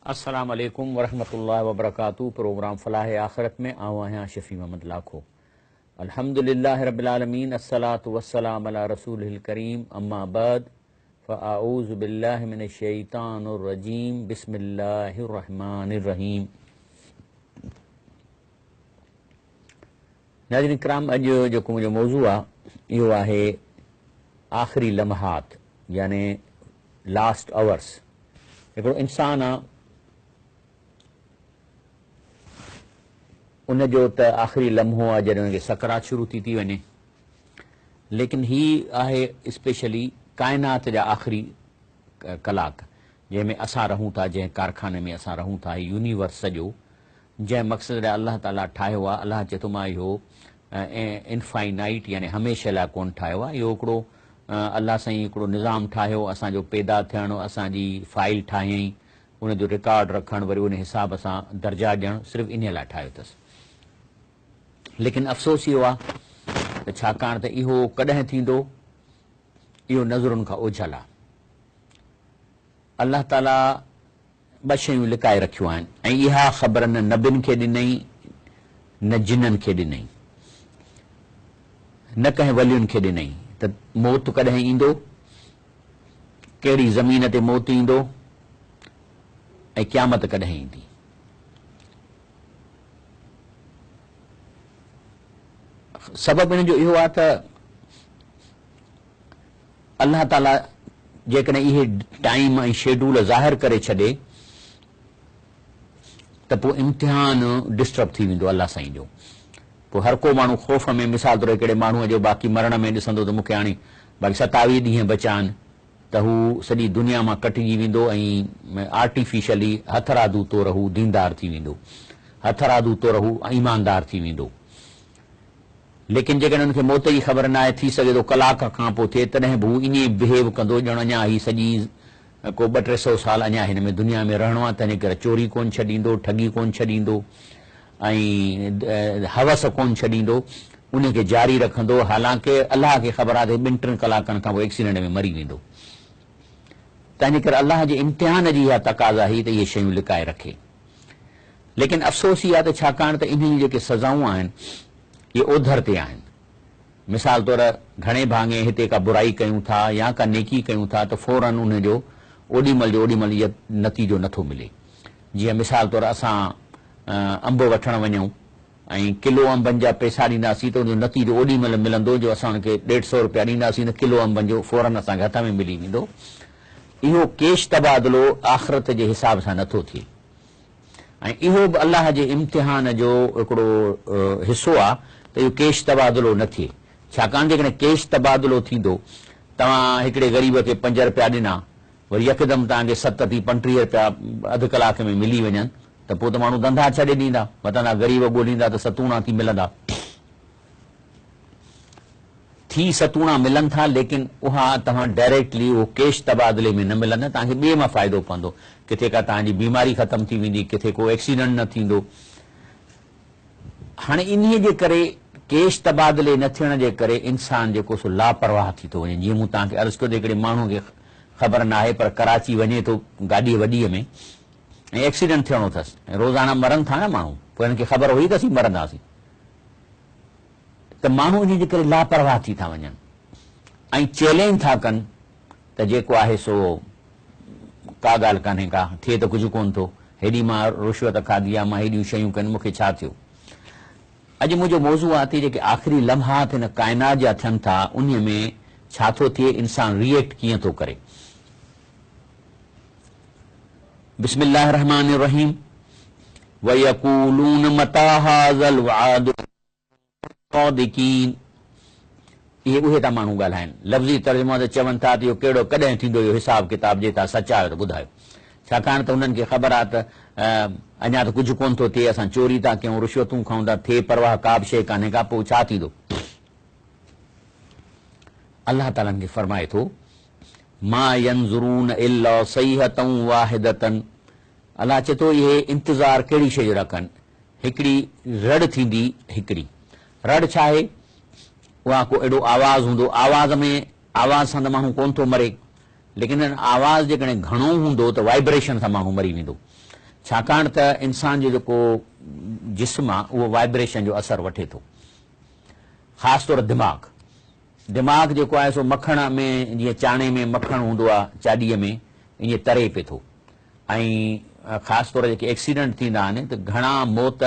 अस्सलाम वालेकुम वरहमतुल्लाहि वबरकातुहू। प्रोग्राम फलाह आखिरत में आऊँ आहियां शफ़ी मोहम्मद लाखो। अल्हम्दुलिल्लाहि रब्बिल आलमीन, अस्सलातु वस्सलाम अला रसूलिल करीम, अम्मा बाद फ़अऊज़ु बिल्लाहि मिनश शैतानिर रजीम, बिस्मिल्लाहिर रहमानिर रहीम। नाज़रीन इकराम, अॼु जेको मुंहिंजो मौज़ू आहे इहो आहे आख़िरी लम्हात, यानी लास्ट आवर्स। हिकिड़ो इंसानु आहे, उनजो त आख़िरी लम्हो आहे जॾहिं हुनखे सकरात शुरू थी वञे, लेकिन ही आहे स्पेशली काइनात जा आख़िरी कलाक जंहिंमें असां रहूं था, जंहिं कारखाने में असां रहूं था, यूनिवर्स सॼो जंहिं मक़सद लाइ अलाह ताला ठाहियो आहे। अलाह चए थो मां इहो इनफाइनाइट यानी हमेशह लाइ कोन ठाहियो आहे। इहो हिकिड़ो अलाह साईं हिकिड़ो निज़ाम ठाहियो, असांजो पैदा थियणु, असांजी फाइल ठाहियईं, उनजो रिकॉर्ड रखणु, वरी उन हिसाब सां दर्जा ॾियणु, सिर्फ़ु इन लाइ ठाहियो अथसि। लेकिन अफ़सोस इहो आहे त छाकाणि त इहो कॾहिं थींदो, इहो नज़रुनि खां ओझल आहे। अलाह ताला ॿ शयूं लिकाए रखियूं आहिनि ऐं इहा ख़बर न नबियुनि खे ॾिनई न जिन्ननि खे ॾिनई, न कंहिं वलियुनि खे ॾिनई त मौत कॾहिं ईंदो, कहिड़ी ज़मीन ते मौत ईंदो ऐं क़यामत कॾहिं ईंदी। सबबु इन जो इहो आहे त अल्लाह ताला जेकॾहिं इहे टाइम ऐं शेड्यूल ज़ाहिर करे छॾे त पोइ इम्तिहान डिस्टर्ब थी वेंदो अल्लाह साईं जो। पोइ हर को माण्हू ख़ौफ़ में, मिसाल तौर कहिड़े माण्हूअ जो बाक़ी मरण में ॾिसंदो त मूंखे हाणे बाक़ी 27 ॾींहं बचिया आहिनि, त हू सॼी दुनिया मां कटिजी वेंदो ऐं आर्टिफिशियली हथरादू तौरु हू दीनदार थी वेंदो, हथरादू तौरु हू ईमानदार थी वेंदो। लेकिन जेकॾहिं हुनखे मौत जी ख़बर न आहे, थी सघे थो कलाक खां पोइ थिए, तॾहिं बि हू ईअं बिहेव कंदो ॼण अञा ही सॼी को 200-300 साल अञा हिन में दुनिया में रहणो आहे, तंहिंजे करे चोरी कोन छॾींदो, ठगी कोन छॾींदो ऐं हवस कोन छॾींदो, उनखे जारी रखंदो। हालांकि अलाह खे ख़बर आहे त 2-3 कलाकनि खां पोइ एक्सीडेंट में मरी वेंदो। तंहिंजे करे अलाह जे इम्तिहान जी इहा तक़ाज़ा ही त इहे शयूं लिकाए रखे। लेकिन अफ़सोस इहा त छाकाणि त इन्हनि जेके सज़ाऊं आहिनि इहे ओधर ते आहिनि। मिसाल तौर घणे भाङे हिते का बुराई कयूं था या का नेकी कयूं था त फ़ौरन उनजो ओॾीमहिल जो ओॾीमहिल इहो नतीजो नथो मिले। जीअं मिसाल तौर असां अंब वठणु वञूं ऐं किलो अंबनि जा पैसा ॾींदासीं त उनजो नतीजो ओॾीमहिल मिलंदो जो असां हुनखे 150 रुपया ॾींदासीं त किलो अंबनि जो फ़ौरन असांखे हथ में मिली वेंदो। इहो केश तबादलो आख़िरत जे हिसाब सां नथो थिए ऐं इहो बि अलाह जे इम्तिहान जो हिकिड़ो हिसो आहे त इहो केश तबादलो न थिए। छाकाणि जेकॾहिं केश तबादलो थींदो, तव्हां हिकिड़े ग़रीब खे 5 रुपया ॾिना, वरी यकदमि तव्हांखे 37-35 रुपया अधु कलाक में मिली वञनि, त पोइ त माण्हू धंधा छॾे ॾींदा, वठंदा ग़रीब ॻोल्हींदा त सतूणा थी मिलंदा। थी सतूणा मिलनि था, लेकिन उहा तव्हां डायरेक्टली उहो केश तबादले में न मिलंदा, तव्हांखे ॿिए मां फ़ाइदो पवंदो। किथे का तव्हांजी बीमारी ख़तम थी वेंदी, किथे को एक्सीडेंट न थींदो। हाणे इन्हीअ जे करे केश तबादले न थियण जे करे इंसान जेको सो लापरवाह थी थो वञे। जीअं मूं तव्हांखे अर्ज़ु कयो त हिकिड़े माण्हूअ खे ख़बर न आहे, पर कराची वञे थो गाॾीअ वॾीअ में ऐं एक्सीडेंट थियणो अथसि ऐं रोज़ाना मरनि था न माण्हू, पोइ हिनखे ख़बर हुई त असीं मरंदासीं, त माण्हू इन जे करे लापरवाह थी था वञनि ऐं चैलेंज था कनि त जेको आहे सो का ॻाल्हि कान्हे का, थिए त कुझु कोन थो, हेॾी मां रुश्वत खाधी आहे, मां हेॾियूं शयूं कनि, मूंखे छा थियो। अॼु मुंहिंजो मौज़ू आहे त जेके आख़िरी लम्हात हिन काइनात जा थियनि था, उन में छा थो थिए, इंसान रिएक्ट कीअं थो करे। बिस्मिल्लाह रहमान रहीम। वयक़ूलून मता हाज़ल वअद सादिकीन। इहे उहे था माण्हू ॻाल्हाइनि। लफ़्ज़ी तर्जुमा त चवनि था त इहो कहिड़ो कॾहिं थींदो, इहो हिसाब किताब जे तव्हां सच आहियो त ॿुधायो। छाकाणि त उन्हनि खे ख़बर आहे त अञा त कुझु कोन थो थिए, असां चोरी था कयूं, रिश्वतूं खाऊं था, थिए परवाह का बि शइ कान्हे का, पोइ छा थींदो। अलाह ताला खे फरमाए थो, मा यंज़ुरून इल्ला सईहतन वाहिदतन। अलाह चए थो इहे इंतज़ार कहिड़ी शइ जो रखनि, हिकिड़ी रड़ थींदी। हिकिड़ी रड़ छा आहे, उहा को एॾो आवाज़ हूंदो, आवाज़ में आवाज़ सां त माण्हू कोन थो मरे, लेकिन आवाज़ जेकॾहिं घणो हूंदो त वाइब्रेशन सां माण्हू मरी वेंदो। छाकाणि त इंसान जो जेको जिस्म आहे उहो वाइब्रेशन जो असरु वठे थो, ख़ासि तौर दिमाग़ जेको आहे सो मखण में जीअं चाणे में मखणु हूंदो आहे चाॾीअ में ईअं तरे पिए थो। ऐं ख़ासि तौर जेके एक्सीडेंट थींदा आहिनि त घणा मौत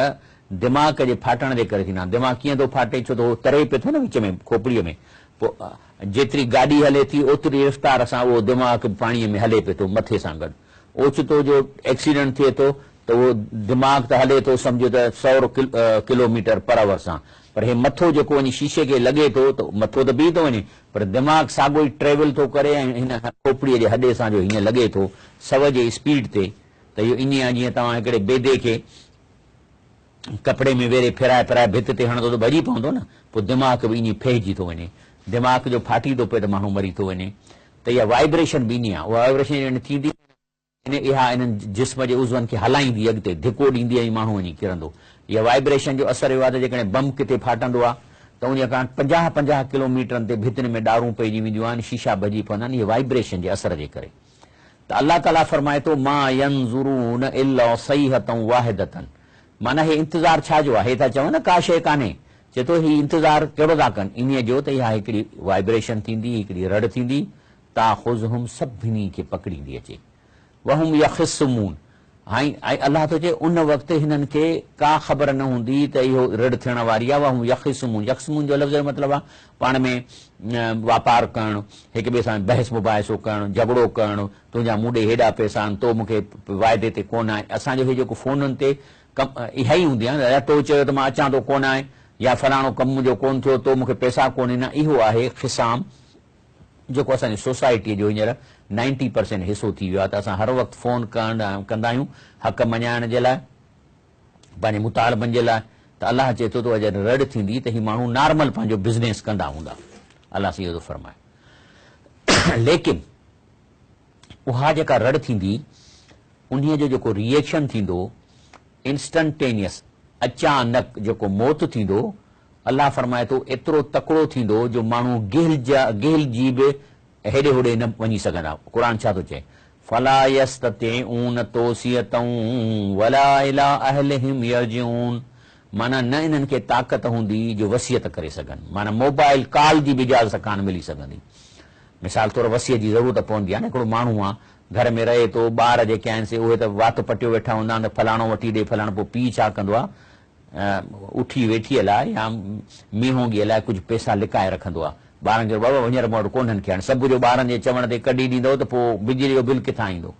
दिमाग़ जे फाटण जे करे थींदा आहिनि। दिमाग़ कीअं थो फाटे, छो त उहो तरे पिए थो न विच में खोपड़ीअ में, पोइ जेतिरी गाॾी हले थी ओतिरी रफ़्तार सां उहो दिमाग़ पाणीअ में हले पिए थो मथे सां गॾु। ओचितो जो एक्सीडेंट थिए थो त उहो दिमाग़ त हले थो सम्झो त 100 किलोमीटर पर आवर सां, पर हे मथो जेको वञी शीशे खे लॻे थो त मथो त बीह थो वञे, पर दिमाग़ साॻियो ई ट्रेवल थो करे ऐं हिन खोपड़ीअ जे हॾे सां जो हीअं लॻे थो 100 जे स्पीड ते। त इहो ईअं आहे जीअं तव्हां हिकिड़े बेदे खे कपिड़े में वेड़े फिराए भित ते हणंदो त भॼी पवंदो न, पोइ दिमाग़ बि ईअं फेहिजी थो वञे, दिमाग़ जो फाटी थो पए त माण्हू मरी थो वञे। त इहा वाइब्रेशन बि ईअं आहे, उहा वाइब्रेशन थींदी इहा इन्हनि जिस्म जे उज़वनि खे हलाईंदी, अॻिते धिको ॾींदी ऐं माण्हू वञी किरंदो। इहा वाइब्रेशन जो असरु इहो आहे त जेकॾहिं बम किथे फाटंदो आहे त उन खां 50-50 किलोमीटरनि ते भितियुनि में ॾारूं पइजी वेंदियूं आहिनि, शीशा भॼी पवंदा आहिनि, इहे वाइब्रेशन जे असर जे करे। त अलाह ताला फरमाए थो मा यंज़ुरून इल्ला सईहतन वाहिदतन, माना हे इंतज़ारु छाजो आहे, हे था चवनि न का शइ कान्हे, चए थो ही इंतज़ारु कहिड़ो था कनि, इन जो त इहा हिकिड़ी वाइब्रेशन थींदी, हिकिड़ी रड़ थींदी, ताख़ुज़हुम सभिनी खे पकड़ींदी अचे, वहुम यख़िस्सून। ऐं अलाह थो चए उन वक़्तु हिननि खे का ख़बर न हूंदी त इहो रड़ थियण वारी आहे। वहुम यख़िस्सून, यख़िस्सून जो लफ़्ज़ जो मतिलबु आहे पाण में वापारु करणु, हिक ॿिए सां बहस मुबाहिसो करणु, झगड़ो करणु, तुंहिंजा मूं ॾे हेॾा पैसा आहिनि, तो मूंखे वाइदे ते कोन आहे। असांजो इहे जेको फ़ोनुनि ते इहा ई हूंदी आहे न, तो चयो त मां अचां थो कोन आहे, या फलाणो कमु मुंहिंजो कोन थियो, तो मूंखे पैसा कोन्हे, न इहो आहे ख़िसाम जेको असांजी सोसाइटीअ जो हींअर 90% हिसो थी वियो आहे। त असां हर वक़्तु फ़ोन कंदा आहियूं हक़ मञाइण जे लाइ, पंहिंजे मुतालबनि जे लाइ। त अलाह चए थो त अॼु रड़ थींदी त हीअ माण्हू नॉर्मल पंहिंजो बिज़नेस कंदा हूंदा, अलाह सां इहो थो फरमाए। लेकिन उहा जेका रड़ थींदी उन्हीअ जो जेको रिएक्शन थींदो इंस्टंटेनियस, अचानक जेको मौत थींदो, अलाह फरमाए थो एतिरो तकिड़ो थींदो जो माण्हू गिलजी बि हेॾे होॾे न वञी सघंदा। क़ुर छा थो चए, फला यस्ततिऊन तौसियतन वला इला अहलिहिम यरजिऊन, माना न इन्हनि खे ताक़त हूंदी जो वसियत करे सघनि, माना मोबाइल कॉल जी बि इजाज़त कान मिली सघंदी। मिसाल तौर वसीअ जी ज़रूरत पवंदी आहे न, हिकिड़ो माण्हू आहे घर में रहे थो, ॿार जेके आहिनि से उहे त वात पटियो वेठा हूंदा आहिनि, फलाणो वठी ॾे फलाणो, पोइ पीउ छा कंदो आहे उठी वेठीअ लाइ या मीहोंगीअ लाइ कुझु पैसा लिकाए रखंदो आहे, ॿारनि खे बाबा हींअर मूं वटि कोन्हनि खे, हाणे सुबुह जो ॿारनि जे चवण ते कढी ॾींदो त पोइ बिजली जो बिल किथां ईंदो।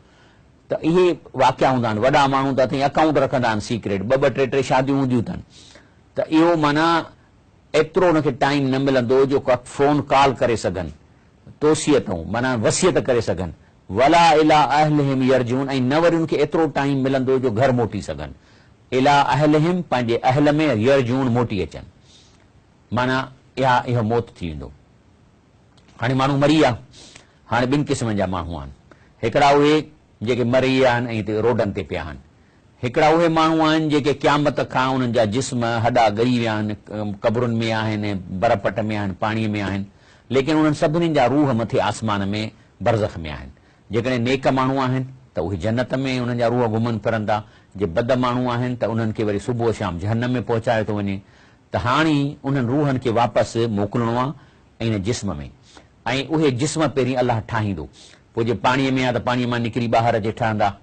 त इहे वाक़िया हूंदा आहिनि, वॾा माण्हू त अथई अकाउंट रखंदा आहिनि सीक्रेट, ॿ टे शादियूं हूंदियूं अथनि। त इहो माना एतिरो हुनखे टाइम न मिलंदो जो फ़ोन कॉल करे सघनि, तोसियतूं माना वसियत करे सघनि, वला इला अहलिहिम यरजून, ऐं न वरी हुनखे एतिरो टाइम मिलंदो जो घर मोटी सघनि, इला अहलिहिम पंहिंजे अहल में, यरजून मोटी अचनि, माना इहो मौत थी वेंदो। हाणे माण्हू मरी विया, हाणे ॿिनि क़िस्मनि जा माण्हू आहिनि, हिकिड़ा उहे जेके मरी विया आहिनि ऐं रोडनि ते पिया आहिनि, हिकिड़ा उहे माण्हू आहिनि जेके क़यामत खां उन्हनि जा जिस्म हॾा ॻरी विया आहिनि, क़बरुनि में आहिनि, बरपट में आहिनि, पाणीअ में आहिनि, लेकिन उन्हनि सभिनीनि जा रूह मथे आसमान में बरज़ख में आहिनि। जेकॾहिं नेक माण्हू आहिनि त उहे जन्नत में उन्हनि जा रूह घुमनि फिरंदा, जे बद माण्हू आहिनि त उन्हनि खे वरी सुबुह शाम जहन्नम में पहुचाए थो वञे। त हाणे उन्हनि रूहनि खे वापसि मोकिलिणो आहे इन जिस्म में, ऐं उहे जिस्म पहिरीं अलाह ठाहींदो, पोइ जे पाणीअ में आहे त पाणीअ मां निकिरी ॿाहिरि अचे ठहंदा,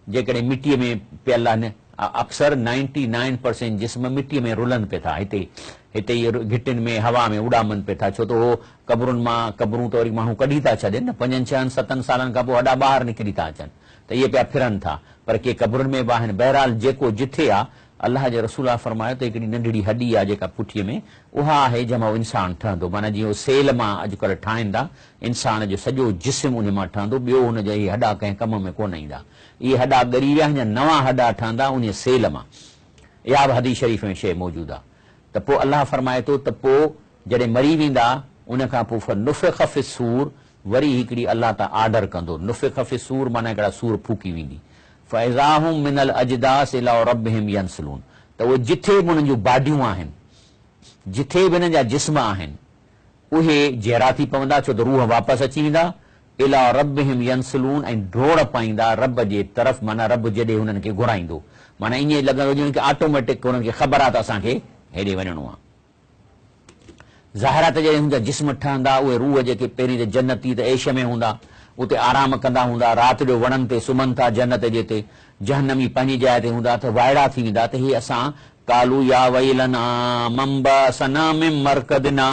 जेकॾहिं मिटीअ में पियल आहिनि, अक्सर 99% जिस्म मिटीअ में रुलनि पिया था, हिते ई घिटियुनि में हवा में उॾामनि पिया था, छो त उहो क़बरुनि मां क़बरूं त वरी माण्हू कढी था छॾनि न, 5-6-7 सालनि खां पोइ वॾा ॿाहिरि निकिरी था अचनि, त इहे पिया फिरनि था, पर के क़बरुनि में बि आहिनि। बहरहाल जेको जिथे आहे, अलाह जे रसूल फरमायो त हिकिड़ी नंढड़ी हॾी आहे जेका पुठीअ में, उहा आहे जंहिंमां इंसानु ठहंदो, माना जीअं सेल मां अॼुकल्ह ठाहिनि था, इंसान जो सॼो जिस्म उन मां ठहंदो, ॿियो हुनजा इहे हॾा कंहिं कम में कोन ईंदा, इहे हॾा ॻरी विया या नवां हॾा ठहंदा उन सेल मां। इहा बि हदीस शरीफ़ में शइ मौजूदु आहे। त पोइ अलाह फरमाए थो त पोइ जॾहिं मरी वेंदा उन खां पोइ नुफ़िख़ फ़ी सूर, वरी हिकिड़ी अलाह तां आर्डर कंदो, नुफ़िख़ फ़ी सूर माना हिकिड़ा सूर फूकी वेंदी, फ़इज़ाहुम मिनल अजदास इला रब्बिहिम यंसलून, त उहे जिथे बि उन्हनि जूं बाडियूं आहिनि, जिथे बि हिननि जा जिस्म आहिनि, उहे जहिड़ा थी पवंदा, छो त रूह वापसि अची वेंदा, इला रब्बिहिम यंसलून, ऐं डोड़ पाईंदा रब जे तरफ़, माना रब जॾहिं हुननि खे घुराईंदो, माना ईअं लॻंदो ॼण की ऑटोमेटिक हुननि खे ख़बर आहे त असांखे हेॾे वञिणो आहे। ज़ाहिरात जॾहिं हूंदा जिस्म ठहंदा, उहे रूह जेके पहिरीं त जन्नती त ऐश में हूंदा, उते आराम कंदा हूंदा, राति जो वणनि ते सुम्हनि था जन्नत जे ते, जहन्नमी पंहिंजी जाइ ते हूंदा त वाइड़ा थी वेंदा त हे असां कालू या वैलना मंबअसना मिन मरकदना,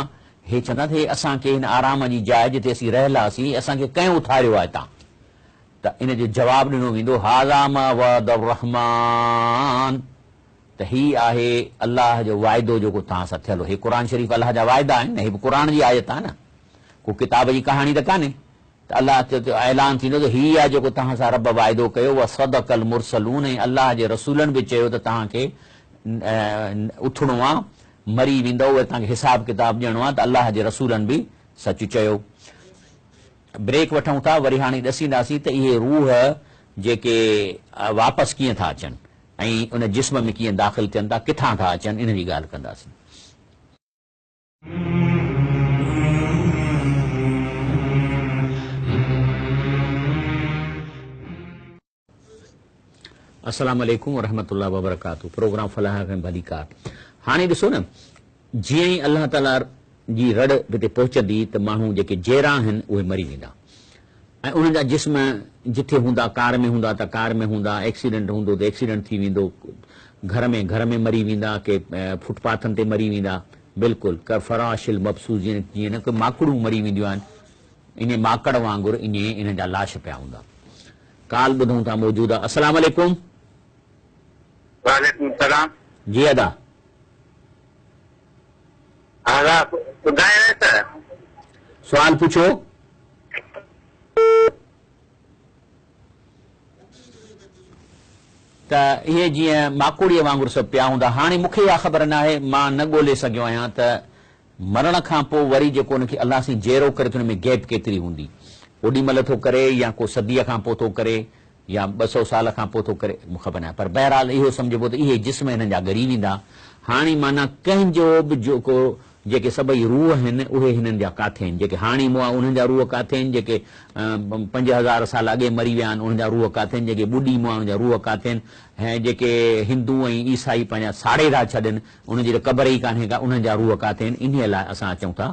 हे चवंदा त हे असांखे हिन आराम जी जाइ जिते असीं रहियलासीं असांखे कंहिं उथारियो आहे हितां, त इन जो जवाबु ॾिनो वेंदो हाज़ा मा वअद रहमान, त ही आहे अलाह जो वाइदो जेको तव्हां सां थियल हो। हे क़ुर शरीफ़ अलाह जा वाइदा आहिनि न, हे बि क़ुर जी आयत आहे न, को किताब जी कहाणी त कान्हे। त अलाह जो ऐलान थींदो त हीअ आहे जेको तव्हां सां रब वाइदो कयो, व सदक़ल मुरसलून, ऐं अलाह जे रसूलनि बि चयो त तव्हांखे उथणो आहे, मरी वेंदव, उहे तव्हांखे हिसाब किताब ॾियणो आहे, त अलाह जे रसूलनि बि सच चयो। ब्रेक वठूं था, वरी हाणे ॾसींदासीं त इहे रूह जेके वापसि कीअं था अचनि ऐं उन जिस्म में कीअं दाख़िल थियनि था, किथां था अचनि, इन जी ॻाल्हि कंदासीं। अस्सलाम वालेकुम वरहमतुल्लाहि वबरकातुहू। प्रोग्राम फलाह में भली कार। हाणे ॾिसो न, जीअं ई अलाह ताला जी रड़ हिते पहुचंदी त माण्हू जेके जहिड़ा आहिनि उहे मरी वेंदा, ऐं उन्हनि जा जिस्म जिथे हूंदा, कार में हूंदा त कार में हूंदा, एक्सीडेंट हूंदो त एक्सीडेंट थी वेंदो, घर में मरी वेंदा, के फुटपाथनि ते मरी वेंदा, बिल्कुलु कर फराशिल मबसूस, जीअं न कोई माकड़ूं मरी वेंदियूं आहिनि, इन माकड़ वांगुरु इन जा लाश पिया हूंदा। काल ॿुधूं था मौजूद आहे। अस्सलाम वालेकुम। वालेकुम सलाम। जी अदा, सवाल पूछो। त इहे जीअं माकुड़ीअ वांगुरु सभु पिया हूंदा। हाणे मूंखे इहा ख़बर न आहे, मां न ॻोल्हे सघियो आहियां त मरण खां पोइ वरी जेको हुनखे अलाह सां जहिड़ो करे त हुन में गैप केतिरी हूंदी, ओॾी महिल थो करे या को सदीअ खां पोइ थो करे या 200 साल खां पोइ थो करे, मूंखे ख़बर न आहे। पर बहरहाल इहो सम्झिबो त इहे जिस्म हिननि जा ॻरी वेंदा। हाणे माना कंहिंजो बि जेको जेके सभई रूह आहिनि उहे हिननि जा काथे आहिनि, जेके हाणे मुआ उन्हनि जा रूह काथे आहिनि, जेके 5000 साल अॻे मरी विया आहिनि उन्हनि जा रूह काथे आहिनि, जेके ॿुढी मुआ उन्हनि जा रूह काथे आहिनि, ऐं जेके हिंदू ऐं ईसाई पंहिंजा साड़े था छॾनि, उन्हनि जी क़बर ई कान्हे का, उन्हनि जा रूह काथे आहिनि। इन लाइ असां अचूं था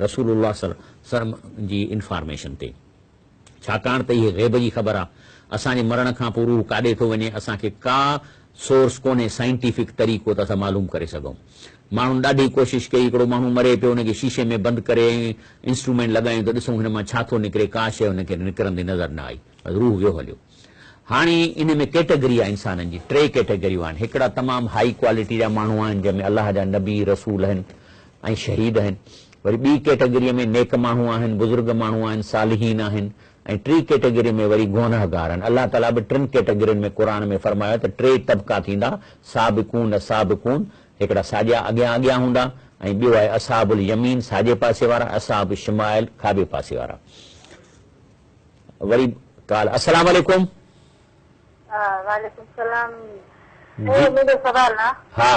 रसूलुल्लाह सल्लल्लाहु जी इंफॉर्मेशन ते, छाकाणि त इहे ग़ैब जी ख़बर आहे। असांजे मरण खां पोइ रूह काॾे थो वञे, असांखे का सोर्स कोन्हे साइंटिफिक तरीक़ो त असां मालूम करे सघूं। माण्हुनि ॾाढी कोशिशि कई, हिकिड़ो माण्हू मरे पियो, हुनखे शीशे में बंदि करे इंस्ट्रूमेंट लॻायूं त ॾिसूं हिन मां छा थो निकिरे, का शइ हुनखे निकिरंदी नज़र न आई, रूह वियो हलियो। हाणे इन में कैटेगरी आहे इंसाननि जी, 3 कैटेगरियूं आहिनि। हिकिड़ा तमामु हाई क्वालिटी जा माण्हू आहिनि जंहिंमें अलाह जा नबी रसूल आहिनि ऐं शहीद आहिनि। वरी ॿी कैटेगरीअ में नेक माण्हू आहिनि, बुज़ुर्ग माण्हू आहिनि, सालिहीन आहिनि, ऐं 3 कैटेगरी में वरी गुनाहगार आहिनि। अलाह ताला बि 3 कैटेगरियुनि में क़ुर में फरमायो त 3 तबका थींदा, साबिकून साबिकून, हिकिड़ा साॼा अॻियां हूंदा, ऐं ॿियो आहे असहाबुल यमीन साॼे पासे वारा, असहाब शिमाइल खाॿे पासे वारा। वरी काल। अस्सलाम वालेकुम। वालेकुम सलाम। मुंहिंजो सवाल आहे। हा,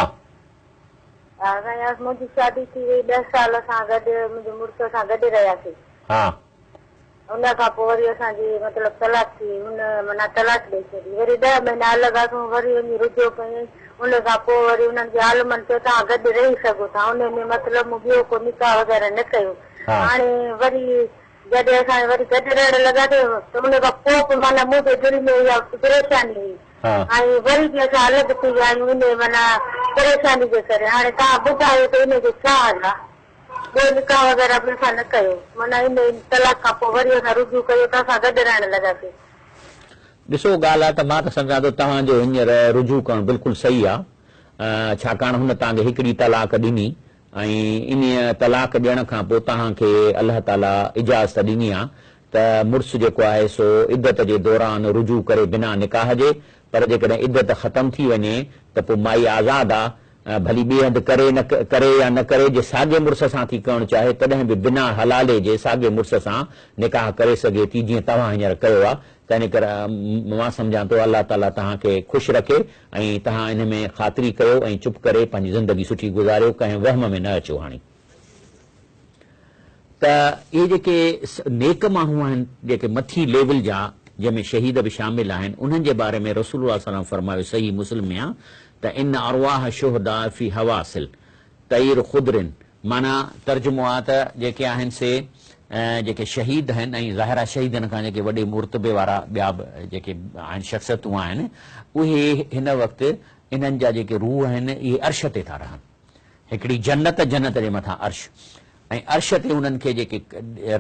मुंहिंजी शादी थी वई 10 साल सां गॾु, मुंहिंजे मुड़ुस सां गॾु रहियासीं। हा, उन खां पोइ वरी असांजी मतिलबु तलाक थी, हुन माना तलाक ॾेई छॾी। वरी 10 महीना अलॻि आसूं, वरी वञी रुजो कयईं। उन खां पोइ वरी उन्हनि जे आलमनि चयो तव्हां गॾु रही सघो था, उन में मतिलबु मूं ॿियो को निकाह वग़ैरह न कयो। हाणे वरी जॾहिं असां वरी गॾु रहण लॻासीं त उन खां पोइ बि माना मुंहिंजे दिलि में इहा परेशानी हुई, ऐं वरी बि असां अलॻि थी विया आहियूं इन माना परेशानी जे करे। हाणे तव्हां ॿुधायो त इनजो छा हाल आहे? ॿियो निकाह वग़ैरह बि असां न कयो, माना इन तलाक खां पोइ वरी असां रुजू कयो त असां गॾु रहण लॻासीं। ॾिसो ॻाल्हि आहे त मां त सम्झां थो तव्हांजो हींअर रुजू करणु बिल्कुलु सही आहे, छाकाणि हुन तव्हांखे हिकिड़ी तलाक ॾिनी ऐं इन तलाक ॾियण खां पोइ तव्हांखे अलाह ताला इजाज़त ॾिनी आहे त मुड़ुसु जेको आहे सो इद्दत जे दौरान रुजू करे बिना निकाह जे, पर जेकॾहिं इद्दत ख़तम थी वञे त पोइ माई आज़ाद आहे, भली ॿिए हंधि करे या न करे, जे साॻे मुड़ुस सां थी करणु चाहे तॾहिं बि बिना हलाले जे साॻे मुड़ुस सां निकाह करे सघे थी, जीअं तव्हां हींअर कयो आहे। त इन करे मां सम्झां थो अलाह ताला तव्हांखे ख़ुशि रखे ऐं तव्हां इन में ख़ातिरी कयो ऐं चुप करे पंहिंजी ज़िंदगी सुठी गुज़ारियो, कंहिं वहम में न अचो। हाणे त इहे जेके नेक माण्हू आहिनि जेके मथी लेवल जा जंहिंमें शहीद बि शामिल आहिनि उन्हनि जे बारे में रसूलुल्लाह सल्लल्लाहु अलैहि वसल्लम फरमायो सही मुस्लिम में आहे त इन अरवाह शुहदा फी हवासिल तैर खुदरिन माना तर्जुमो आहे त जेके आहिनि से जेके शहीद आहिनि ऐं ज़ाहिरा शहीदनि खां जेके वॾे मुर्तबे वारा ॿिया बि जेके आहिनि शख़्सियतूं आहिनि उहे हिन वक़्तु इन्हनि जा जेके रूह आहिनि इहे अर्श ते था रहनि हिकिड़ी जन्नत जे मथां अर्श ऐं अर्श ते उन्हनि खे जेके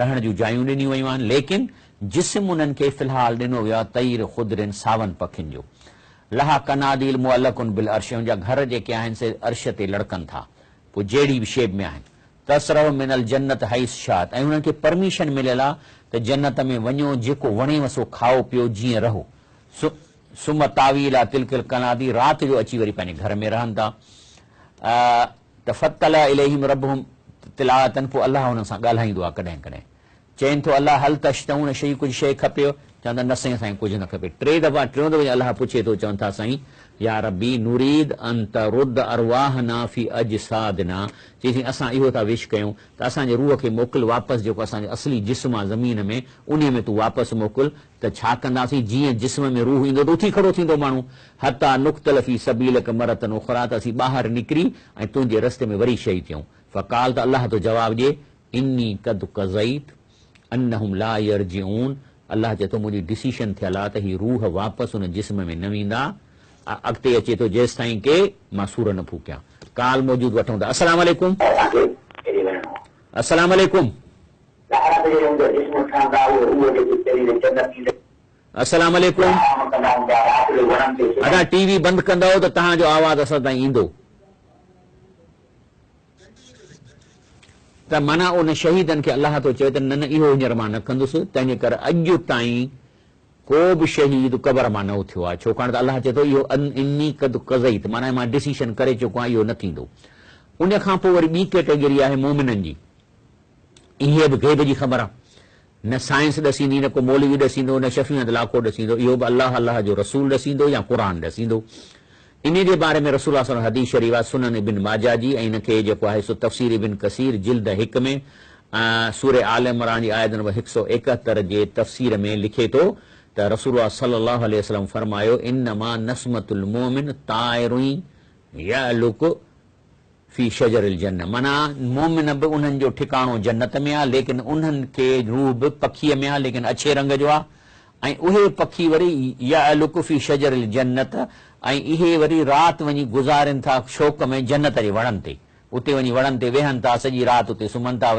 रहण जूं जायूं ॾिनियूं वयूं आहिनि लेकिन जिस्म उन्हनि खे फ़िलहाल ॾिनो वियो आहे तैर खुदरिन सावन पखियुनि जो लहा कनादील मुअल्लकुन बिल अर्श जा घर जेके आहिनि से अर्श ते लड़कनि था पोइ जहिड़ी बि शेप में आहिनि तसरव मिनल जन्नत हईस शात ऐं उन्हनि खे परमिशन मिलियल आहे त जन्नत में वञो जेको वणेव सो खाओ पियो जीअं रहो सुम तावील आहे तिलकिल कनादी राति जो अची वरी पंहिंजे घर में रहनि था त फतल इलैहिम रब्बुहुम तिलावतन पोइ अलाह हुननि सां ॻाल्हाईंदो आहे कॾहिं कॾहिं चवनि थो अलाह हल तश्तऊं शइ कुझु शइ खपेव चवंदा न साईं असांखे कुझु न खपे टियों दफ़ो अलाह पुछे थो चवनि था साईं या रबी नुरीद अंत रुद अरवाहना फी अजसादना चई असां इहो था विश कयूं त असांजे रूह खे मोकिल वापसि जेको असांजे असली जिस्म आहे ज़मीन में उन में तूं वापसि मोकिल त छा कंदासीं जीअं जिस्म में रूह ईंदो त उथी खड़ो थींदो माण्हू हता नुख्तलफ़ी सबीलक मरतन उखरा त असीं ॿाहिरि निकिरी ऐं तुंहिंजे रस्ते में वरी शहीद थियूं फ़काल त अलाह तो जवाबु ॾिए इन्नी कद कज़ईत अन्नहुम ला यरजिऊन अलाह चए थो मुंहिंजी डिसीशन थियल आहे त ही रूह वापसि हुन जिस्म में न वेंदा अॻिते अचे थो जेसि ताईं के मां सूर न फूकियां काल मौजूद वठूं था अस्सलाम वालेकुम अस्सलाम वालेकुम अस्सलाम वालेकुम अगरि टीवी बंदि कंदव त तव्हांजो आवाज़ असां ताईं ईंदो त माना उन शहीदनि खे अलाह थो चए त न इहो हींअर मां न कंदुसि तंहिंजे करे अॼु ताईं को बि शहीद क़बर मां न उथियो आहे छाकाणि त अलाह चए थो इहो इन्नी कद कज़ईत माना मां डिसीशन करे चुको आहियां इहो न थींदो उन खां पोइ वरी ॿी कैटेगरी आहे मोमिननि जी इहे बि ग़ैब जी ख़बर आहे न साइंस ॾसींदी न को मौलवी ॾसींदो न शफ़ी लाको ॾसींदो इहो बि अलाह जो रसूल ॾसींदो या क़ुर ॾसींदो इन जे बारे में रसूल हदीस शरीफ़ सुनन इब्न माजा जी ऐं इनखे जेको आहे सो तफ़सीर इब्न कसीर जिल्द 1 में सूरे आल इमरान जी आयत नंबर 171 जे तफ़सीर में लिखे थो त रसूल सल्लल्लाहु अलैहि वसल्लम फरमायो इन्नमा नस्मतुल मोमिन ताइरुई यअलुक फी शजरिल जन्नत माना मोमिन बि उन्हनि जो ठिकाणो जन्नत में आहे लेकिन उन्हनि खे रूह बि पखीअ में आहे लेकिन अछे रंग जो आहे ऐं उहे पखी वरी यअलुक फी शजरिल जन्नत ऐं इहे वरी राति वञी गुज़ारनि था शौक़ में जन्नत जे वणनि ते उते वञी वणनि ते वेहनि था सॼी राति उते सुम्हनि था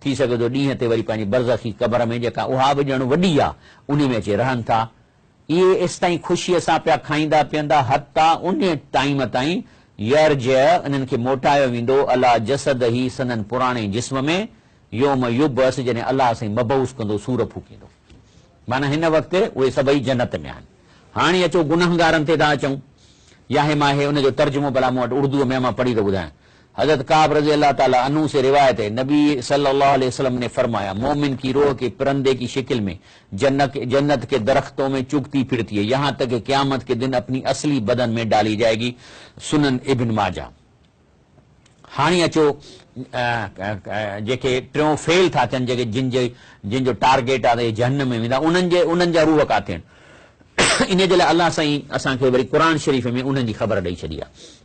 थी सघे थो ॾींहं ते वरी पंहिंजी बरज़खी क़बर में जेका उहा बि ॼण वॾी आहे उन में अची रहनि था इहे एसि ताईं ख़ुशीअ सां पिया खाईंदा पीअंदा हता उन टाइम ताईं यर्ज इन्हनि खे मोटायो वेंदो अला जसद ई सननि पुराणे जिस्म में योम युबस जॾहिं अलाह साईं मबूस कंदो सूर फूकींदो माना हिन वक़्तु उहे सभई जन्नत में आहिनि हाणे अचो गुनाहगारनि ते था अचूं याहे माहे उनजो तर्जुमो भला मूं वटि उर्दूअ में मां पढ़ी थो ॿुधायां हज़रत काब रज़ी अल्लाह ताला अन्हु से रिवायत है नबी सल्लल्लाहु अलैहि वसल्लम ने फरमाया मोमिन की रूह के परंदे की शक्ल में जन्नत के दरख्तों में चुगती फिरती है यहाँ तक कि क़यामत के दिन अपनी असली बदन में डाली जाएगी सुनन इब्न माजा हाणे अचो जेके टियों फेल था थियनि जेके जिन जो टारगेट आहे जहन्नम में वेंदा उन्हनि जा रूह काथे आहिनि इन जे लाइ अलाह साईं असांखे वरी क़ुर शरीफ़ में उन्हनि जी ख़बर ॾेई छॾी आहे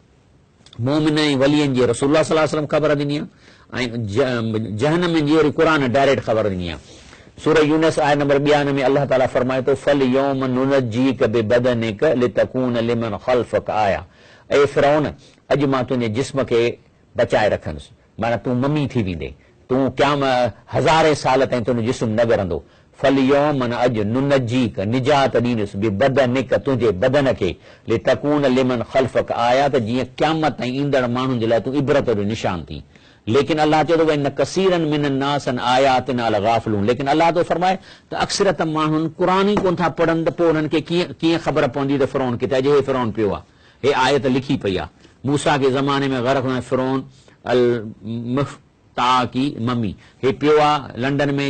मोमिन ऐं वलियनि जी रसूलुल्लाह सल्लल्लाहु अलैहि वसल्लम ख़बर ॾिनी आहे ऐं जहन्नम जी वरी क़ुर डायरेक्ट ख़बर ॾिनी आहे सूरह यूनुस आयत नंबर 92 में अल्लाह ताला फरमाए थो फल यौम नुनज्जीक बिबदनिक लितकून लिमन खल्फक आया ऐं फिरौन अॼु मां तुंहिंजे जिस्म खे बचाए रखंदुसि माना तूं ममी थी वेंदे तूं क़याम हज़ारे साल ताईं तुंहिंजो जिस्म न ॻरंदो फल यौम माना अॼु नुनज्जीक निजात ॾींदुसि बिबदनिक तुंहिंजे बदन खे लितकून लिमन खल्फक आया त जीअं क़यामत ताईं ईंदड़ माण्हुनि जे लाइ तूं इबरत जो निशान थी लेकिन अल्लाह चए थो भई न कसीरन मिनन नासन आयातिना लगाफ़िलून लेकिन अल्लाह तो फरमाए त अक्सरत माण्हुनि क़ुर ई कोन था पढ़नि त पोइ उन्हनि खे कीअं ख़बर पवंदी त फिरौन किथे अॼु हे फिरौन पियो आहे हे आयत लिखी पई आहे मूसा के ज़माने में ग़रक़ में फिरौन अल मुफ्ताकी ममी हे पियो आहे लंडन में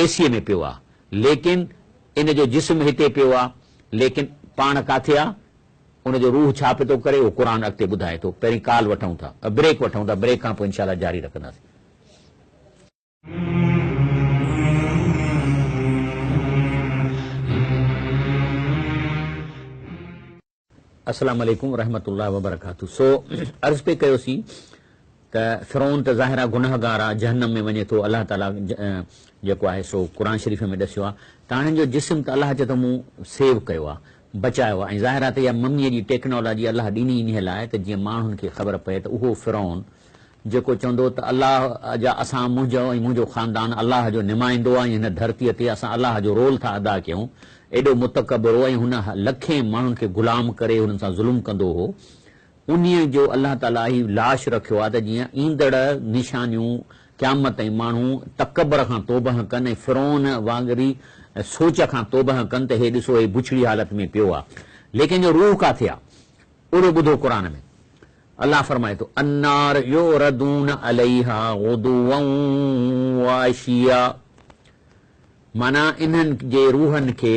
एसीअ में पियो आहे लेकिन इन जो जिस्म हिते पियो आहे लेकिन पाण काथे आहे उनजो रूह छा पियो थो करे उहो क़ुर अॻिते ॿुधाए थो पहिरीं काल वठूं था ब्रेक वठूं था ब्रेक खां पोइ इंशाअल्लाह जारी रखंदासीं अस्सलाम वालेकुम रहमतुल्लाहि व बरकातहू। सो अर्ज़ पे कयोसीं त फ़िरौन त ज़ाहिर आहे गुनाहगार आहे, जहन्नम में वञे थो। अलाह ताला जेको आहे सो क़ुर शरीफ़ में ॾसियो आहे त हाणे जो जिस्म त अलाह चए थो मूं सेव कयो आहे, बचायो आहे। ऐं ज़ाहिर आहे त इहा मम्मीअ जी टेक्नोलॉजी अलाह ॾिनी इन लाइ त जीअं माण्हुनि खे ख़बर पए त उहो फ़िरौन जेको चवंदो त अलाह जा असां मुंहिंजो ऐं मुंहिंजो ख़ानदान अलाह जो निमाइंदो आहे, हिन धरतीअ ते असां अलाह जो रोल था अदा कयूं, एॾो मुतकबर हो ऐं हुन लखे माण्हुनि खे ग़ुलाम करे हुननि सां ज़ुल्म कंदो हो। उन्हीअ जो अलाह ताला ही लाश रखियो आहे त जीअं ईंदड़ निशानियूं क़यामत ताईं माण्हू तकबर खां तौबह कनि ऐं फ़िरौन वांगुरु सोच खां तौबह कनि त हे ॾिसो हे बुछड़ी हालत में पियो आहे। लेकिन जो रूह किथे आहे ओॾो ॿुधो क़ुर में अल्लाह फरमाए थो अन्नार युरदून अलैहा गुदुवन व अशिया, माना इन्हनि जे रूहनि खे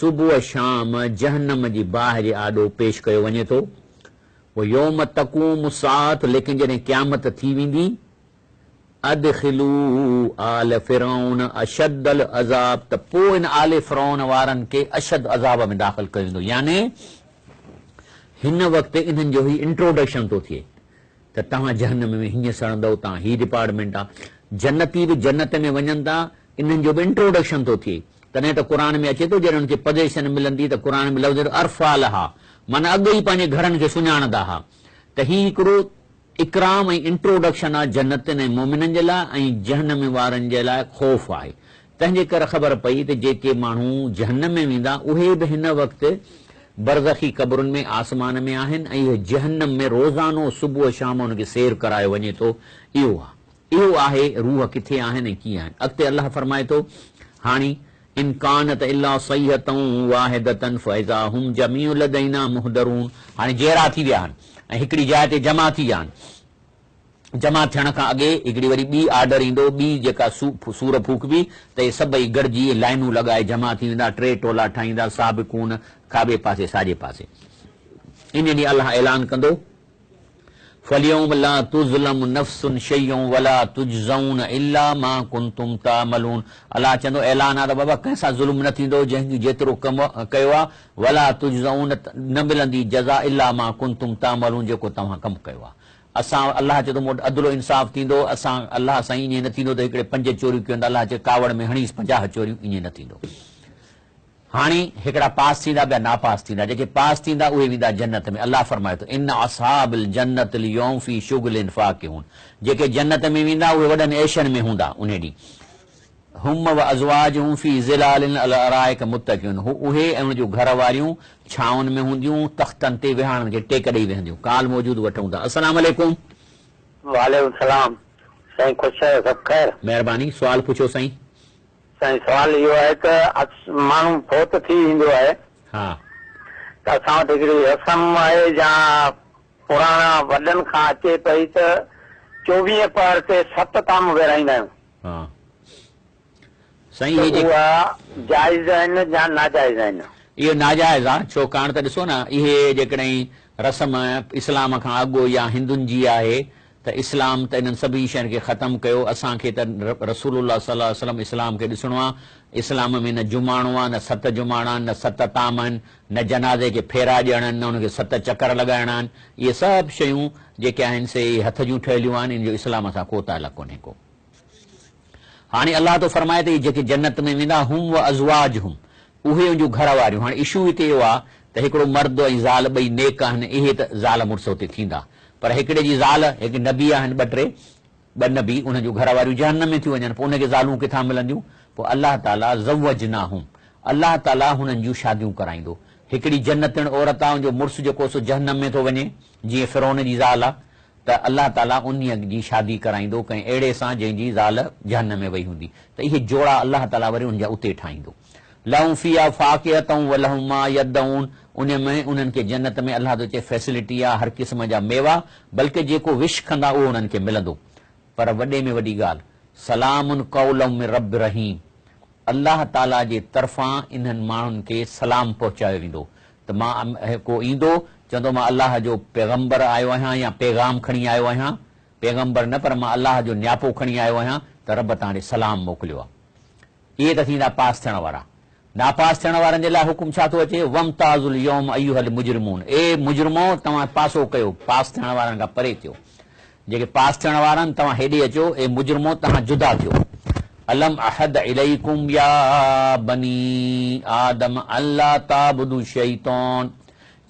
सुबुह शाम जहन्नम जी बाहि जे आॾो पेश कयो वञे थो। वो यौम तक़ूम सात, लेकिन जॾहिं क़यामत थी वेंदी अदखिलू आल फ़िरौन अशद्दल अज़ाब, त पोइ इन आले फ़िरौन वारनि खे अशद अज़ाब में दाख़िल कयो वेंदो। यानी हिन वक़्तु इन्हनि जो ही इंट्रोडक्शन थो थिए त तव्हां जहन्नम में हीअं सड़ंदव, तव्हां ही डिपार्टमेंट आहे। जन्नती बि जन्नत में वञनि था, इन्हनि जो बि इंट्रोडक्शन थो थिए। तॾहिं त क़ुर में अचे थो जॾहिं हुनखे पोज़ीशन मिलंदी त क़ुर में लफ़्ज़ अरफ़ा लहा, माना अॻु ई पंहिंजे घरनि खे सुञाणंदा हुआ। त ही हिकिड़ो इकराम ऐं इंट्रोडक्शन आहे जन्नतनि ऐं मोमिननि जे लाइ, ऐं जहन्नम वारनि जे लाइ ख़ौफ़ आहे। तंहिंजे करे ख़बर पई त जेके माण्हू जहन्नम में वेंदा उहे बि हिन वक़्तु बरज़खी क़बरुनि में आसमान में आहिनि, ऐं इहे जहन्नम में रोज़ानो सुबुह शाम हुनखे सैर करायो वञे थो। इहो आहे रूह किथे आहिनि ऐं कीअं आहिनि। अॻिते अलाह फरमाए थो हाणे इन कानत इल्ला सय्यतन वाहिदतन फइज़ा हुम जमीउ लदैना मुहदरून, हाणे जेरा थी विया आहिनि ऐं हिकिड़ी जाइ ते जमा थी विया आहिनि। जमा थियण खां अॻे हिकिड़ी वरी ॿी आर्डर ईंदो, ॿी जेका सूर फूकबी त इहे सभई गॾिजी लाइनूं लॻाए जमा थी वेंदा, टे टोला ठाहींदा, साबिक़ून खाॿे पासे साॼे पासे। इन ॾींहुं अलाह ऐलान कंदो फल्यौम ला तुज़लम नफ्सुन शैयउन वला तुजज़ौन इल्ला मा कुंतुम तामलून। अलाह चवंदो ऐलान आहे त बाबा कंहिंसां ज़ुल्म न थींदो, जंहिं जेतिरो कमु कयो आहे, वला तुजज़ौन न मिलंदी जज़ा इल्ला मा कुंतुम तामलून, जेको तव्हां कमु कयो आहे। असां अलाह चए थो मूं वटि अदलो इंसाफ़ थींदो, असां अलाह सां ईअं न थींदो त हिकिड़े 5 चोरियूं कयूं, अलाह चए कावड़ में हणीस 50 चोरियूं, ईअं न थींदो। हाणे हिकिड़ा पास थींदा, ॿिया नापास थींदा। जेके पास थींदा उहे वेंदा जन्नत में। अलाह फरमाए थो इन असहाबिल जन्नत यौम फी शुगलिन फाकिहून, जेके जन्नत में वेंदा उहे वॾनि ऐशनि में हूंदा उन ॾींहुं। हुम व अज़वाजुहुम फी ज़िलालिन अल अराइक मुत्तकिऊन, उहे ऐं उनजूं घर वारियूं छाउनि में हूंदियूं, तख़्तनि ते विहाणनि खे टेक ॾेई वेहंदियूं। काल मौजूद वठूं था। अस्सलाम वालेकुम। वालेकुम सलाम। साईं ख़ुशि आहियो? सभु ख़ैर? महिरबानी, सुवाल पुछो साईं। साईं सवाल इहो आहे त माण्हू फोत थी वेंदो आहे हा त असां वटि हिकिड़ी रस्म आहे या पुराणा वॾनि खां अचे पई त 24 पहर ते 7 ताम विराईंदा आहियूं। हा साईं, इहे उहा जाइज़ आहिनि या नाजाइज़ आहिनि? इहो नाजाइज़ आहे। छाकाणि त ॾिसो न, इहे जेकॾहिं रस्म इस्लाम खां अॻु या हिंदुनि जी आहे त इस्लाम त इन्हनि सभिनी शयुनि खे ख़तमु कयो। असांखे त रसूलुल्लाह सल्लल्लाहु अलैहि वसल्लम इस्लाम खे ॾिसणो आहे। इस्लाम में न जुमाणो आहे, न 7 जुमाणा आहिनि, न 7 ताम आहिनि, न जनाज़े खे फेरा ॾियणा आहिनि, न हुनखे 7 चकर लॻाइणा आहिनि। इहे सभु शयूं जेके आहिनि से हथ जूं ठहियलियूं आहिनि, इन जो इस्लाम सां को ताल्लुक़ु कोन्हे को। हाणे अलाह तो फरमाए त जेके जन्नत में वेंदा हुम व अज़वाजुहुम, उहे उनजूं घर वारियूं। हाणे इशू हिते इहो आहे त हिकिड़ो मर्द ऐं ज़ाल ॿई नेक आहिनि, इहे त ज़ाल मुड़ुस हुते थींदा, पर हिकिड़े जी ज़ाल, हिकु नबी आहिनि, 2-3 नबी, उन जूं घर वारियूं जहन्नम में थियूं वञनि, पोइ उनखे ज़ालूं किथां मिलंदियूं? पोइ अलाह ताला ज़वजनाहुम, अलाह ताला हुननि जूं शादियूं कराईंदो। हिकिड़ी जन्नतण औरत आहे, उनजो मुड़ुस जेको सो जहन्नम में थो वञे, जीअं फ़िरौन जी ज़ाल आहे, त अलाह ताला उन जी शादी कराईंदो कंहिं अहिड़े सां जंहिंजी ज़ाल जहन्नम में वई हूंदी। त इहे जोड़ा अलाह ताला वरी उनजा उते ठाहींदो। लहुम फिया फाकिहतुन व लहुम मा यदऊन, उन में उन्हनि खे जन्नत में अलाह तो चए फैसिलिटी आहे, हर क़िस्म जा मेवा, बल्कि जेको विश कंदा उहो उन्हनि खे मिलंदो। पर वॾे में वॾी ॻाल्हि, सलामुन कौलम मिन रब रहीम, अलाह ताला जे तरफ़ां इन्हनि माण्हुनि खे सलाम पहुचायो वेंदो। त मां को ईंदो चवंदो मां अलाह जो पैगंबर आयो आहियां या पैगाम खणी आयो आहियां, पैगंबर न पर मां अलाह जो न्यापो खणी आयो आहियां, त रब तव्हां ॾे सलाम मोकिलियो आहे। इहे त थींदा पास थियण वारा। नापास थियण वारनि जे लाइ हुकुम छा थो अचे, वमताज़ुल यौम अय्युहल मुजरिमून, ए मुजरिमो तव्हां पासो कयो, पास थियण वारनि खां परे थियो। जेके पास थियण वारा आहिनि तव्हां हेॾे अचो, ए मुजरिमो तव्हां जुदा थियो। अलम अहद इलैकुम या बनी आदम अल्ला ताबुदु शैतान,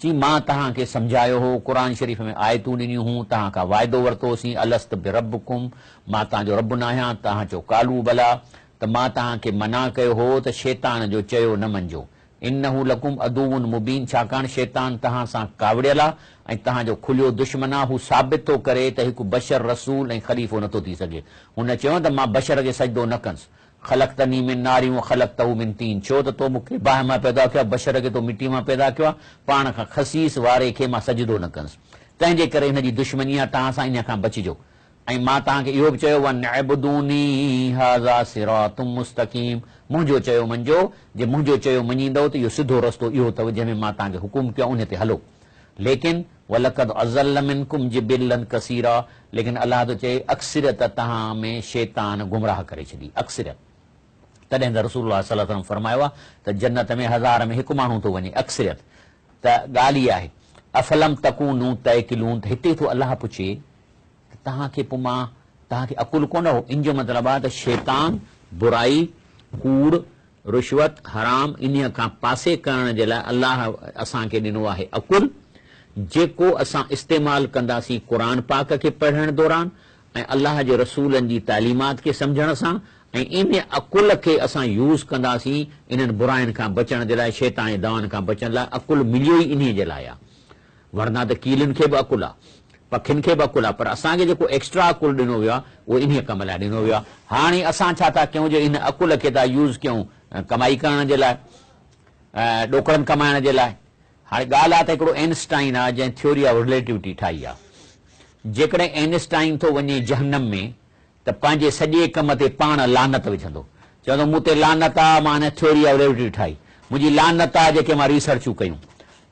जी मां तव्हांखे सम्झायो हो, क़ुर शरीफ़ में आयतूं ॾिनियूं हूं, तव्हां खां वाइदो वरितोसीं, अलस्त बिरब्बकुम, मां तव्हांजो रब न आहियां, तव्हां चओ कालू भला, त मां तव्हांखे मना कयो हो त शैतान जो चयो न मञिजो। इन्नहु लकुम अदुव्वुन मुबीन, छाकाणि शैतान तव्हां सां कावड़ियल आहे ऐं तव्हांजो खुलियो दुश्मन आहे। हू साबित थो करे त हिकु बशर रसूल ऐं ख़लीफ़ो नथो थी सघे। हुन चयो त मां बशर खे सजदो न कंसि, ख़लक़तनी मिन नारिन व ख़लक़तहू मिन तीन, छो त तो मूंखे बाहि मां पैदा कयो आहे, बशर खे तो मिटी मां पैदा कयो आहे, पाण खां ख़सीस वारे खे मां सजदो न कंसि, तंहिंजे करे हिनजी दुश्मनी आहे, तव्हां सां इन खां बचिजो। ऐं मां तव्हांखे इहो बि चयो वनअबुदूनी हाज़ा सिरातुम मुस्तक़ीम, मुंहिंजो चयो मञिजो, जे मुंहिंजो चयो मञींदव त इहो सिधो रस्तो इहो अथव जंहिंमें मां तव्हांखे हुकुम कयो उन ते हलो। लेकिन वलक़द अज़ल्ल मिनकुम जिबिल्लन कसीरा, लेकिन अलाह थो चए अक्सरियत तव्हां में शैतान गुमराह करे छॾी, अक्सरियत। तॾहिं त रसूलुल्लाह सल्लल्लाहु अलैहि वसल्लम फरमायो आहे त जन्नत में 1000 में हिकु माण्हू थो वञे, अक्सरियत। त ॻाल्हि इहा आहे अफलम तकूनू तयकिलून, त हिते थो अलाह पुछे तव्हांखे पोइ मां तव्हांखे अकुल कोन हो, इन जो मतिलबु आहे त शैतान बुराई कूड़ रुश्वत हराम इन खां पासे करण जे लाइ अलाह असांखे ॾिनो आहे अकुल, जेको असां इस्तेमालु कंदासीं क़ुर पाक खे पढ़ण दौरान ऐं अलाह जे रसूलनि जी तालीमात खे सम्झण सां, ऐं इन अकुल खे असां यूज़ कंदासीं इन्हनि बुराइनि खां बचण जे लाइ, शैतान जे दवाउनि खां बचण लाइ। अकुल मिलियो ई इन जे लाइ आहे, वरना त कीलनि खे बि अकुल आहे, पखियुनि खे बि अकुल आहे, पर असांखे जेको एक्स्ट्रा अकुल ॾिनो वियो आहे उहो इन कम लाइ ॾिनो वियो आहे। हाणे असां छा था कयूं, जो इन अकुल खे था यूज़ कयूं कमाई करण जे लाइ, ॾोकड़नि कमाइण जे लाइ। हाणे ॻाल्हि आहे त हिकिड़ो एनस्टाइन आहे जंहिं थ्योरी ऑफ रिलेटिविटी ठाही आहे, जेकॾहिं एनस्टाइन थो वञे जहन्नम में त पंहिंजे सॼे कम ते पाण लानत विझंदो, चवंदो मूं ते लानत आहे, मां हिन थ्योरी ऑफ रिलेटिविटी ठाही, मुंहिंजी लानत आहे जेके मां रिसर्चूं कयूं।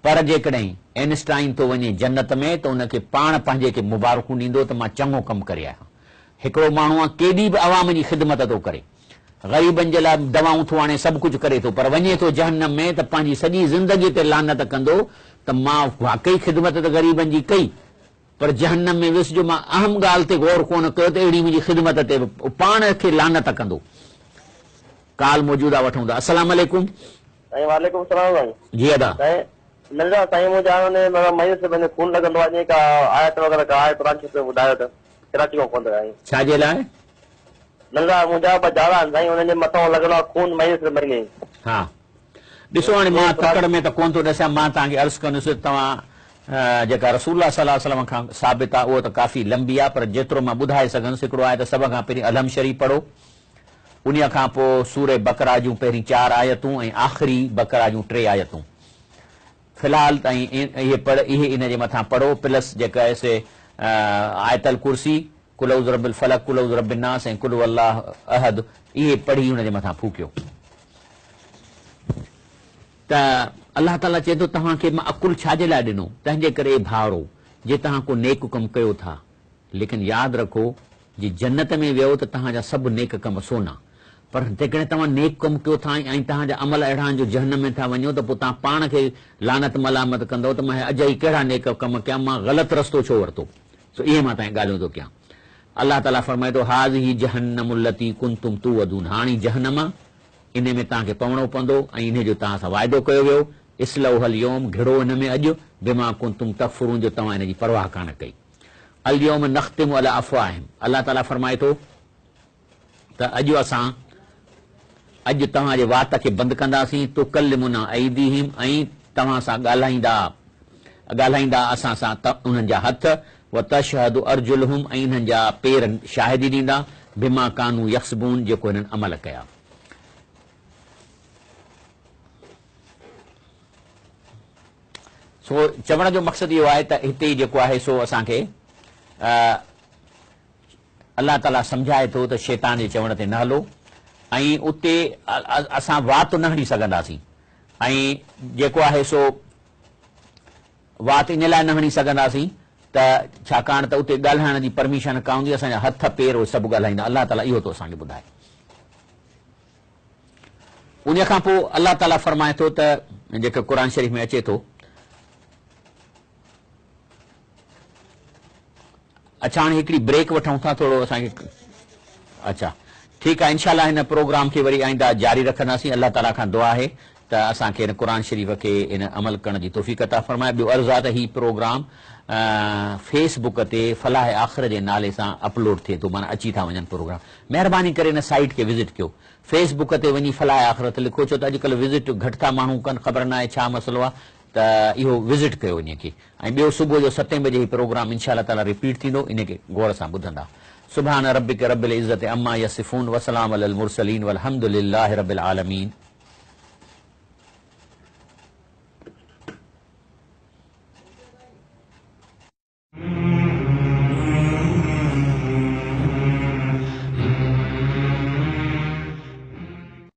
पर जेकॾहिं एनस्टाइन थो वञे जन्नत में त उनखे पाण पंहिंजे खे मुबारकूं ॾींदो त मां चङो कमु करे आहियां। हिकिड़ो माण्हू आहे केॾी बि अवाम जी ख़िदमत थो करे, ग़रीबनि जे लाइ दवाऊं थो आणे, सभु कुझु करे थो, पर वञे थो जहन्नम में त पंहिंजी सॼी ज़िंदगीअ ते लानत कंदो त मां वाकई ख़िदमत त ग़रीबनि जी कई, पर जहन्नम में वियुसि जो मां अहम ॻाल्हि ते गौर कोन कयो त अहिड़ी मुंहिंजी ख़िदमत ते पाण खे लानत कंदो। काल मौजूदा वठूं था। अस्सलाम वालेकुम। वालेकुम सलाम भाई। जी अदा नंढा साईं मुंहिंजा हाणे मयूर से मैंने खून लॻंदो आहे, का आयत वग़ैरह का आहे क़ुर शरीफ़ में ॿुधायो त कराची खां कोन आहे छा जे लाइ? नंढा मुंहिंजा ॿ ॼाणा आहिनि साईं, हुननि जे मथां लॻंदो आहे खून, मयूर से मरी वई। हा ॾिसो हाणे मां तकड़ में त कोन थो ॾिसां, मां तव्हांखे अर्ज़ु कंदुसि तव्हां जेका रसूलुल्लाह सल्लल्लाहु अलैहि वसल्लम खां साबित आहे उहो त काफ़ी लंबी आहे, पर जेतिरो मां ॿुधाए सघंदुसि हिकिड़ो आहे त सभ खां पहिरीं अलहम शरीफ़ पढ़ो, उन खां पोइ सूरे बकरा जूं पहिरीं 4 आयतूं ऐं आख़िरी बकरा जूं 3 आयतूं फ़िलहाल ताईं इहे इन जे मथां पढ़ो, प्लस जेका आहे से आयतल कुर्सी, कुल औज़ु रब्बिल फलक, कुल औज़ु रब्बिन नास ऐं कुल वल्लाह अहद, इहे पढ़ी हुन जे मथां फूकियो। त अलाह ताला चए थो तव्हांखे मां अकुल छाजे लाइ ॾिनो, तंहिंजे करे भाउरो जे तव्हां को नेक कमु कयो था, लेकिन यादि रखो जे जन्नत में वियो त तव्हांजा सभु नेक कम सोना, पर जेकॾहिं तव्हां नेक कमु कयो था ऐं तव्हांजा अमल अहिड़ा आहिनि जो जहन्नम में था वञो त पोइ तव्हां पाण खे लानत मलामत कंदव त मां अॼु ई कहिड़ा नेक कम कया, मां ग़लति रस्तो छो वरितो। सो इहे मां तव्हां ॻाल्हियूं थो कयां। अलाह ताला फरमाए थो हाज़िही जहन्नम लती कुंतुम तुअदून, हाणे जहन्नम इन में तव्हांखे पवणो पवंदो ऐं इन जो तव्हां सां वाइदो कयो वियो, इस्लौहल यौम, घिड़ो हिन में अॼु, बिमा कुंतुम तकफुरून, जो तव्हां हिन जी परवाह कान कई। अल यौम नख्तिमु अला अफ़वाहिम, अलाह ताला फरमाए थो त अॼु तव्हांजे वात खे बंदि कंदासीं, तुकल्लिमुना ऐदीहिम, ऐं तव्हां सां ॻाल्हाईंदा असां सां उन्हनि जा हथ, व तशहदु अर्जुलहुम, ऐं इन्हनि जा पेर शाहिदी ॾींदा, बिमा कानू यक्सबून, जेको हिननि अमल कया। सो चवण जो मक़सदु इहो आहे त हिते जेको आहे सो असांखे अलाह ताला सम्झाए थो त शैतान जे चवण ते न हलो, ऐं उते असां वात न हणी सघंदासीं, ऐं जेको आहे सो वात इन लाइ न हणी सघंदासीं त छाकाणि त उते ॻाल्हाइण जी परमिशन का हूंदी, असांजा हथ पेर सभु ॻाल्हाईंदा। अलाह ताला इहो थो असांखे ॿुधाए। उन खां पोइ अलाह ताला फरमाए थो त जेको क़ुर शरीफ़ में अचे थो, अच्छा हाणे हिकिड़ी ब्रेक वठूं था थोरो असांखे। अच्छा ठीकु आहे, इनशा हिन प्रोग्राम खे वरी आईंदा जारी रखंदासीं। अलाह ताला खां दुआ आहे त असांखे हिन क़ुर शरीफ़ खे इन अमल करण जी तौफ़ीक़ अता फरमाए। ॿियो अर्ज़ु आहे त हीउ प्रोग्राम फेसबुक ते फलाह आख़िर जे नाले सां अपलोड थिए थो, माना अची था वञनि प्रोग्राम। महिरबानी करे हिन साइट खे विज़िट कयो, फेसबुक ते वञी फलाह आख़िरत लिखो, छो त अॼुकल्ह विज़िट घटि था माण्हू कनि, ख़बर न आहे छा मसइलो आहे, त इहो विज़िट कयो इन खे। ऐं ॿियो सुबुह जो 7 बजे हीउ प्रोग्राम इनशा ताला रिपीट थींदो, इन खे गौर सां ॿुधंदा। सुभान रब्बिक रब्बिल इज़्ज़ति अम्मा यसिफून वसलाम अलल मुरसलीन वल्हम्दुलिल्लाहि रब्बिल आलमीन।